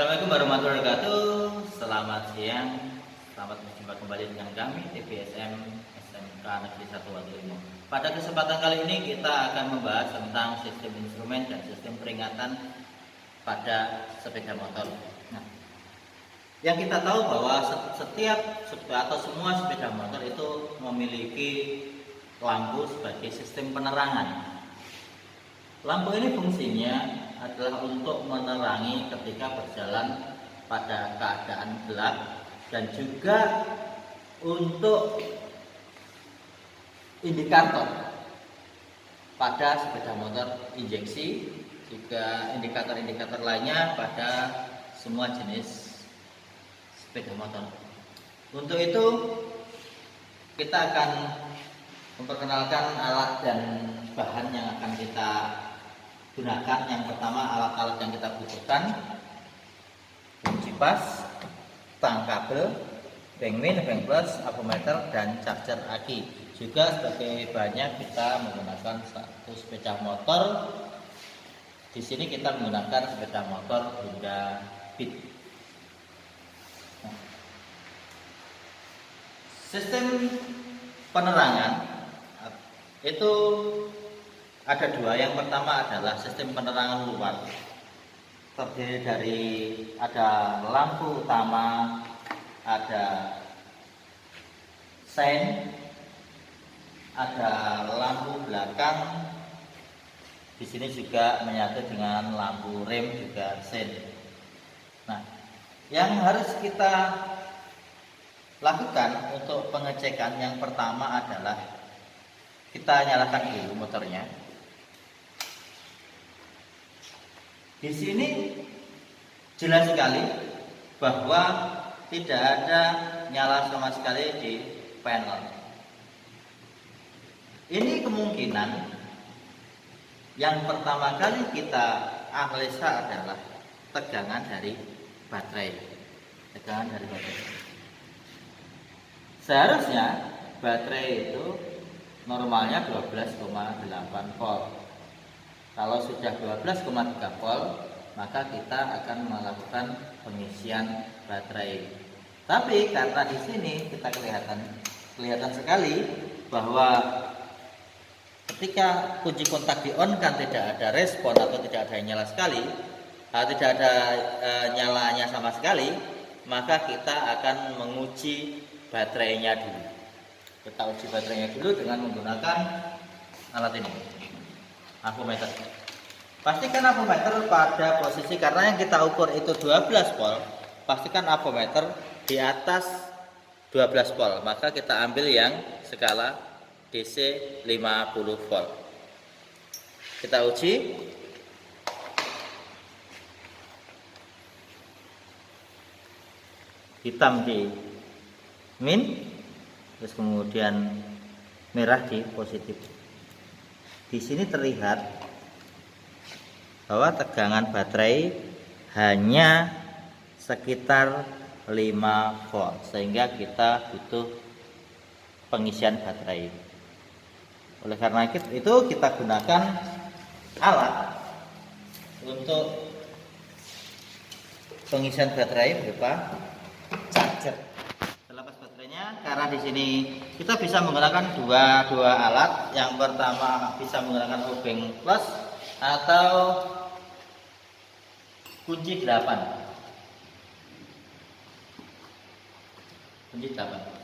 Assalamualaikum warahmatullahi wabarakatuh. Selamat siang. Selamat berjumpa kembali dengan kami TPSM SMK Negeri 1 Watulimo. Pada kesempatan kali ini kita akan membahas tentang sistem instrumen dan sistem peringatan pada sepeda motor. Nah, yang kita tahu bahwa setiap atau semua sepeda motor itu memiliki lampu sebagai sistem penerangan. Lampu ini fungsinya adalah untuk menerangi ketika berjalan pada keadaan gelap dan juga untuk indikator pada sepeda motor injeksi, juga indikator-indikator lainnya pada semua jenis sepeda motor. Untuk itu kita akan memperkenalkan alat dan bahan yang akan kita gunakan. Yang pertama, alat-alat yang kita butuhkan: kunci pas, tang kabel, bank min, bank plus, avometer, dan charger aki. Juga sebagai bahannya kita menggunakan satu sepeda motor. Di sini kita menggunakan sepeda motor Honda Beat. Nah, sistem penerangan itu ada dua. Yang pertama adalah sistem penerangan luar, terdiri dari ada lampu utama, ada sein, ada lampu belakang. Di sini juga menyatu dengan lampu rem, juga sein. Nah, yang harus kita lakukan untuk pengecekan yang pertama adalah kita nyalakan dulu motornya. Di sini jelas sekali bahwa tidak ada nyala sama sekali di panel. Ini kemungkinan yang pertama kali kita analisa adalah tegangan dari baterai. Seharusnya baterai itu normalnya 12,8 volt. Kalau sudah 12,3 volt, maka kita akan melakukan pengisian baterai. Tapi karena di sini kita kelihatan sekali bahwa ketika kunci kontak di-on-kan tidak ada respon atau tidak ada nyala sekali, tidak ada nyalanya sama sekali, maka kita akan menguji baterainya dulu. Kita uji baterainya dulu dengan menggunakan alat ini, avometer. Pastikan avometer pada posisi, karena yang kita ukur itu 12 volt, pastikan avometer di atas 12 volt. Maka kita ambil yang skala DC 50 volt. Kita uji. Hitam di min, terus kemudian merah di positif. Di sini terlihat bahwa tegangan baterai hanya sekitar 5 volt, sehingga kita butuh pengisian baterai. Oleh karena itu kita gunakan alat untuk pengisian baterai berupa charger. Terlepas baterainya, karena di sini kita bisa menggunakan dua alat. Yang pertama bisa menggunakan obeng plus atau kunci 8. Kunci 8.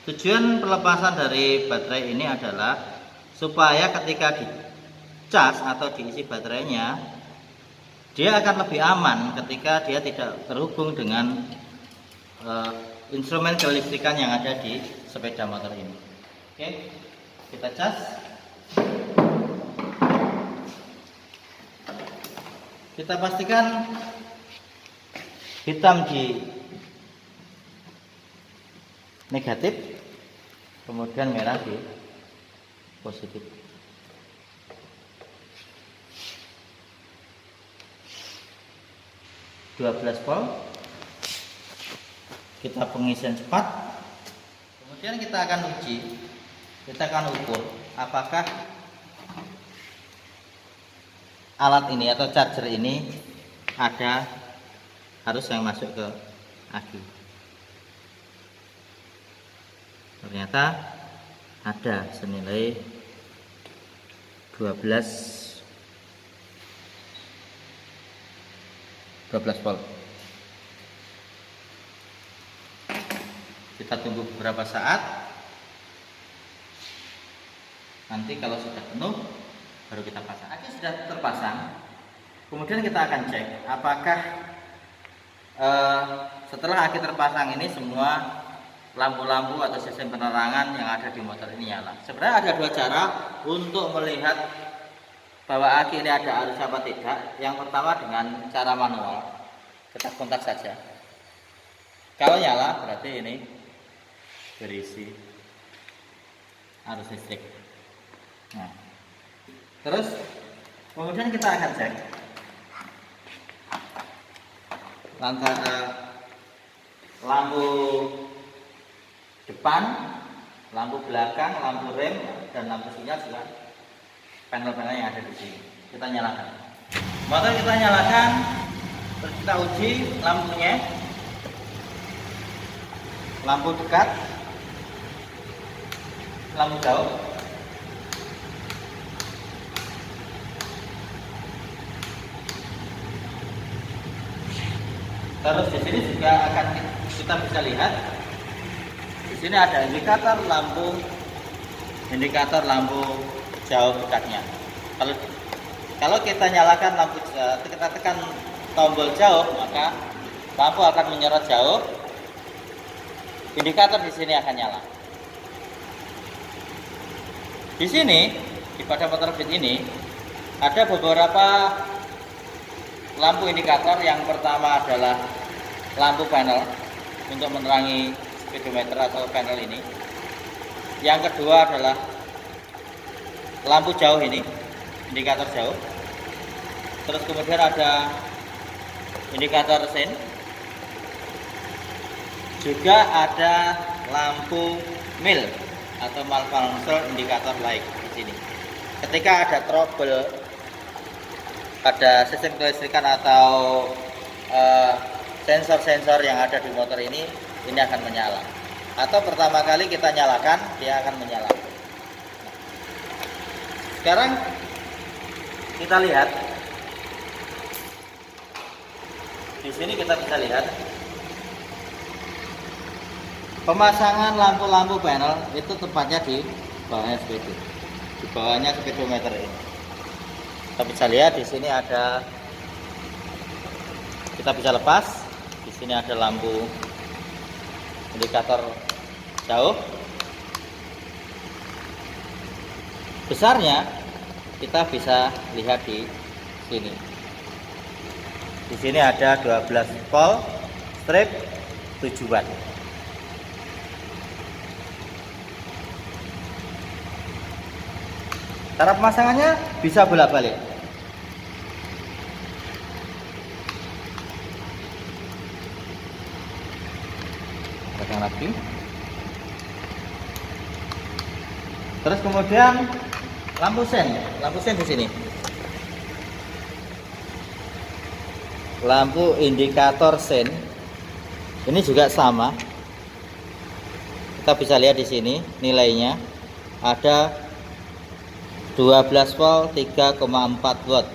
Tujuan pelepasan dari baterai ini adalah supaya ketika dicas atau diisi baterainya, dia akan lebih aman ketika dia tidak terhubung dengan instrumen kelistrikan yang ada di sepeda motor ini. Oke, kita cas. Kita pastikan hitam di negatif, kemudian merah di positif. (12 volt). Kita pengisian cepat. Kemudian kita akan uji, kita akan ukur apakah alat ini atau charger ini ada harus yang masuk ke aki. Ternyata ada senilai 12 volt. Kita tunggu beberapa saat. Nanti kalau sudah penuh baru kita pasang. Aki sudah terpasang. Kemudian kita akan cek apakah setelah aki terpasang ini semua lampu-lampu atau sistem penerangan yang ada di motor ini nyala. Sebenarnya ada dua cara untuk melihat bahwa aki ini ada arus apa tidak. Yang pertama dengan cara manual, kita kontak saja. Kalau nyala berarti ini berisi arus listrik. Nah, terus kemudian kita akan cek lampu depan, lampu belakang, lampu rem, dan lampu sinyal juga panel-panel yang ada di sini. Kita nyalakan. Motor kita nyalakan, terus kita uji lampunya. Lampu dekat, lampu jauh. Terus di sini juga akan kita bisa lihat. Di sini ada indikator lampu jauh dekatnya. Kalau kita nyalakan lampu, kita tekan tombol jauh, maka lampu akan menyorot jauh. Indikator di sini akan nyala. Di sini pada motor Beat ini ada beberapa lampu indikator. Yang pertama adalah lampu panel untuk menerangi speedometer atau panel ini. Yang kedua adalah lampu jauh ini, indikator jauh. Terus kemudian ada indikator sein. Juga ada lampu mil atau malfunction indikator light di sini. Ketika ada trouble pada sistem kelistrikan atau sensor-sensor yang ada di motor ini akan menyala. Atau pertama kali kita nyalakan, dia akan menyala. Sekarang kita lihat. Di sini kita bisa lihat pemasangan lampu-lampu panel itu tepatnya di bawahnya seperti itu. Di bawahnya speedometer ini. Kita bisa lihat di sini ada, kita bisa lepas. Di sini ada lampu indikator jauh. Besarnya kita bisa lihat di sini. Di sini ada 12 volt strip 7 watt. Cara pemasangannya bisa bolak-balik. Pasang lagi. Terus kemudian lampu sen di sini. Lampu indikator sen ini juga sama. Kita bisa lihat di sini nilainya ada 12 volt 3,4 watt.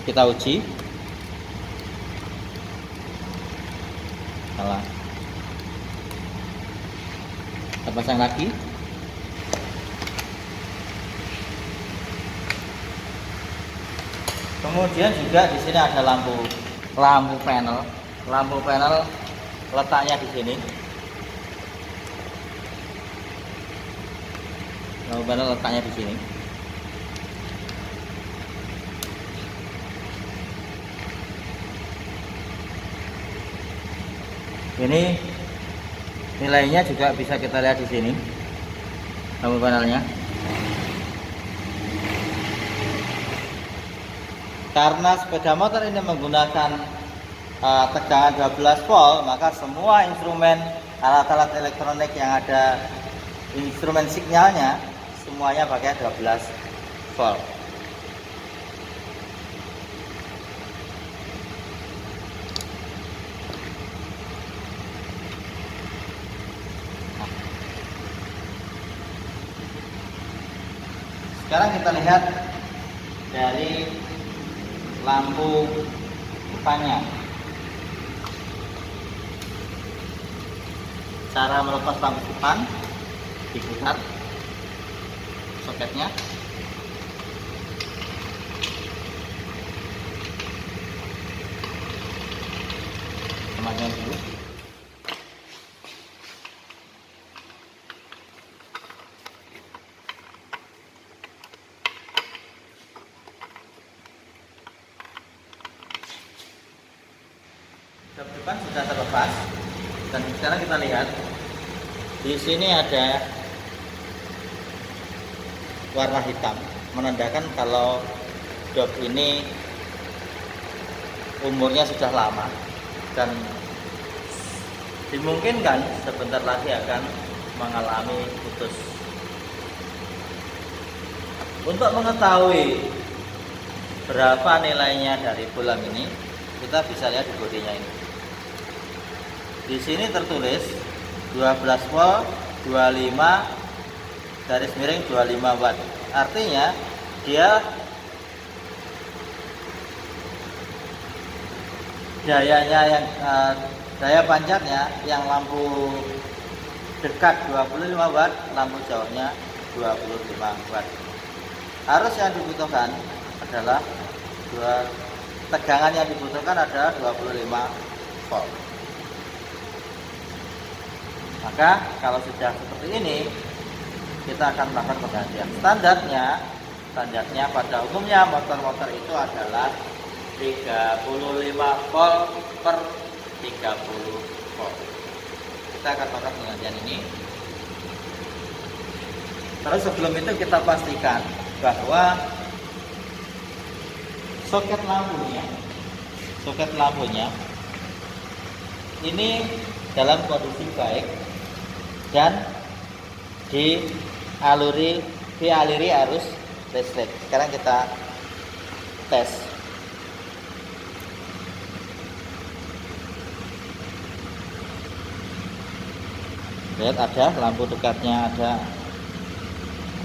Kita uji. Salah. Kita pasang lagi. Kemudian juga di sini ada lampu panel. Lampu panel letaknya di sini. Lampu panel letaknya di sini. Ini Nilainya juga bisa kita lihat di sini, lampu panelnya. Karena sepeda motor ini menggunakan tegangan 12 volt, maka semua instrumen alat-alat elektronik yang ada instrumen sinyalnya semuanya pakai 12 volt. Sekarang kita lihat dari lampu depannya. Cara melepas lampu depan, diputar soketnya. Kembalikan dulu. Jok depan sudah terlepas, dan sekarang kita lihat di sini ada warna hitam, menandakan kalau jok ini umurnya sudah lama dan dimungkinkan sebentar lagi akan mengalami putus. Untuk mengetahui berapa nilainya dari bohlam ini, kita bisa lihat di bodinya ini. Di sini tertulis 12 volt 25 garis miring 25 watt. Artinya dia dayanya yang daya pancarnya yang lampu dekat 25 watt, lampu jauhnya 25 watt. Arus yang dibutuhkan adalah tegangan yang dibutuhkan adalah 25 volt. Maka kalau sudah seperti ini, kita akan melakukan penggantian. Standarnya pada umumnya motor-motor itu adalah 35 volt per 30 volt. Kita akan melakukan penggantian ini. Terus sebelum itu kita pastikan bahwa soket lampunya ini dalam kondisi baik dan dialiri arus listrik. Sekarang kita tes. Lihat, ada lampu dekatnya, ada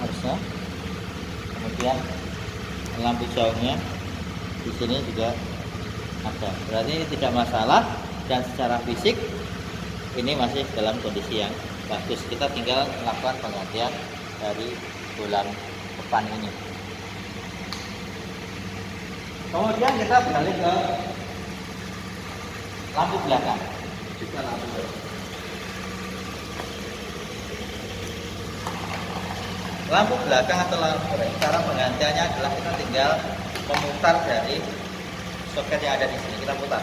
arusnya. Kemudian lampu jauhnya di sini juga ada. Berarti ini tidak masalah, dan secara fisik ini masih dalam kondisi yang bagus. Kita tinggal melakukan penggantian dari bohlam depan ini. Kemudian kita beralih ke lampu belakang. Juga lampu belakang. Lampu belakang atau lampu rem, cara penggantiannya adalah kita tinggal memutar dari soket yang ada di sini. Kita putar,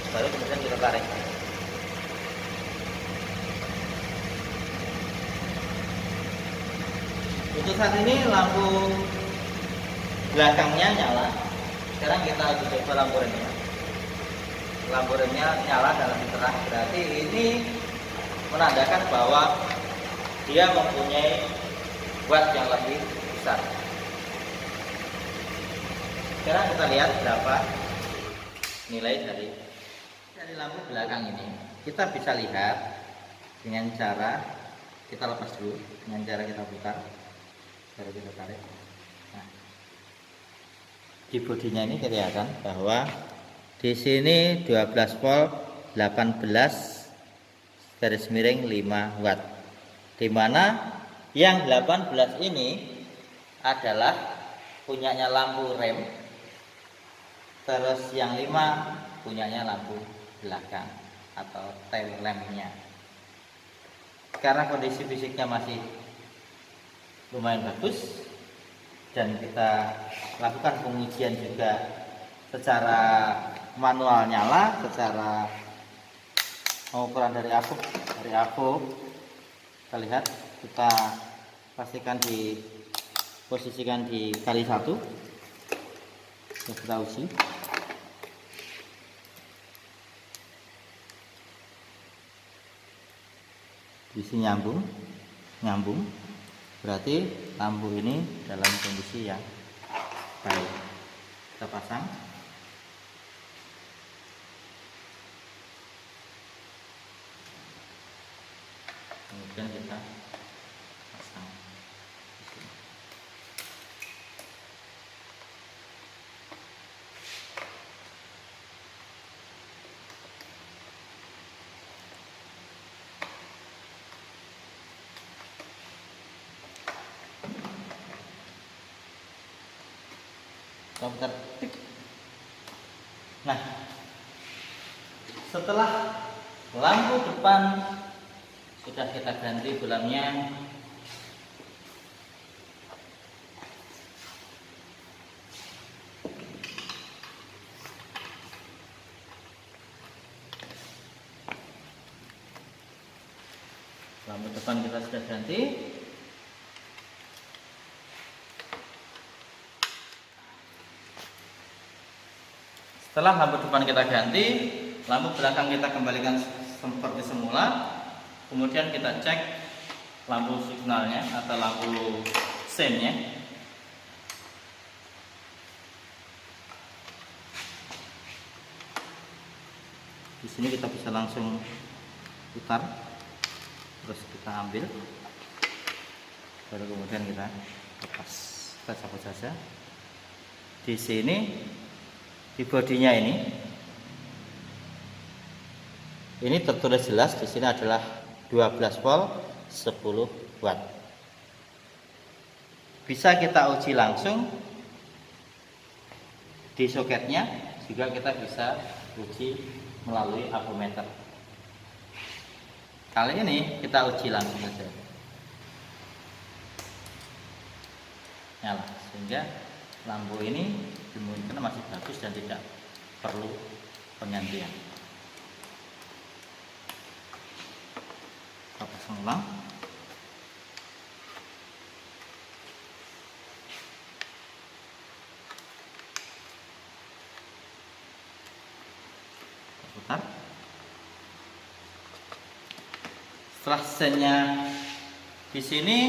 baru kemudian kita tarik. Untuk saat ini lampu belakangnya nyala. Sekarang kita uji coba lampu remnya. Lampu remnya nyala dalam terang, berarti ini menandakan bahwa dia mempunyai watt yang lebih besar. Sekarang kita lihat berapa nilai dari lampu belakang ini. Kita bisa lihat dengan cara kita lepas dulu, dengan cara kita putar, baru kita tarik. Nah, di bodinya ini kelihatan bahwa di sini 12 volt 18 garis miring 5 watt, dimana yang 18 ini adalah punyanya lampu rem, terus yang 5 punyanya lampu belakang atau tail lampnya. Karena kondisi fisiknya masih lumayan bagus dan kita lakukan pengujian juga secara manual nyala, secara pengukuran dari aku dari AVO. Kita lihat, kita pastikan posisikan di kali 1. Kita uji. Di sini nyambung, berarti lampu ini dalam kondisi yang baik. Kita pasang. Kemudian kita pasang. Komputer tik. Nah, setelah lampu depan sudah kita ganti bolamnya, lampu depan kita sudah ganti. Setelah lampu depan kita ganti, lampu belakang kita kembalikan seperti semula. Kemudian kita cek lampu signalnya atau lampu sennya. Di sini kita bisa langsung putar, terus kita ambil, baru kemudian kita lepas. Kita cabut saja. Di sini, di bodinya ini tertulis jelas di sini adalah 12 volt 10 watt. Bisa kita uji langsung di soketnya, juga kita bisa uji melalui avometer. Kali ini kita uji langsung saja. Nyala, sehingga lampu ini dimungkinkan masih bagus dan tidak perlu penggantian. Kita pasang ulang. Kita putar. Setelah sennya di sini,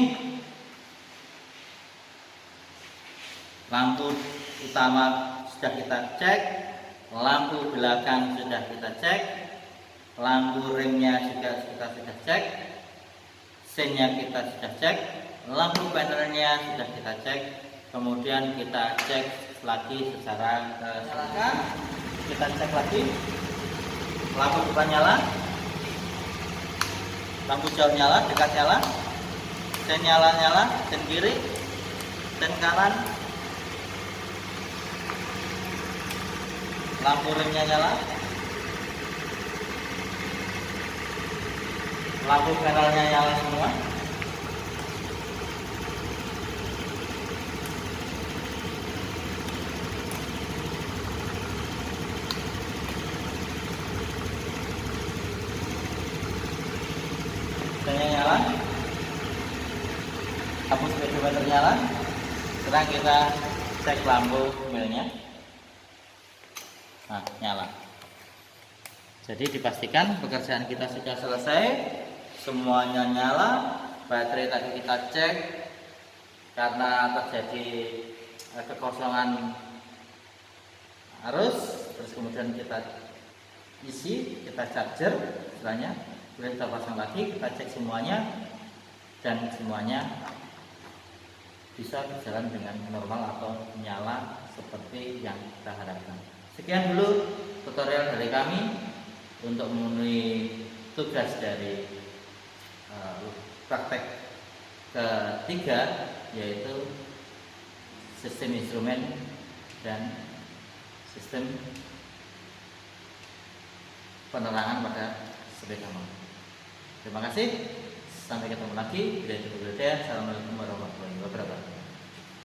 lampu utama sudah kita cek, lampu belakang sudah kita cek, lampu remnya juga kita sudah cek, sennya kita sudah cek, lampu panelnya sudah kita cek. Kemudian kita cek lagi secara keseluruhan. Kita cek lagi, lampu depan nyala, lampu jauh nyala, dekat nyala, sen nyala, sen kiri, sen kanan, lampu remnya nyala, lampu panelnya nyala semua. Sennya nyala, lampu speedometer nyala. Sekarang kita cek lampu milnya. Nah, nyala. Jadi dipastikan pekerjaan kita sudah selesai, semuanya nyala. Baterai tadi kita cek karena terjadi kekosongan arus, terus kemudian kita isi, kita charger istilahnya, kemudian kita pasang lagi, kita cek semuanya, dan semuanya bisa berjalan dengan normal atau nyala seperti yang kita harapkan. Sekian dulu tutorial dari kami untuk memenuhi tugas dari praktek ketiga, yaitu sistem instrumen dan sistem penerangan pada sepeda motor. Terima kasih, sampai ketemu lagi. Assalamualaikum warahmatullahi wabarakatuh.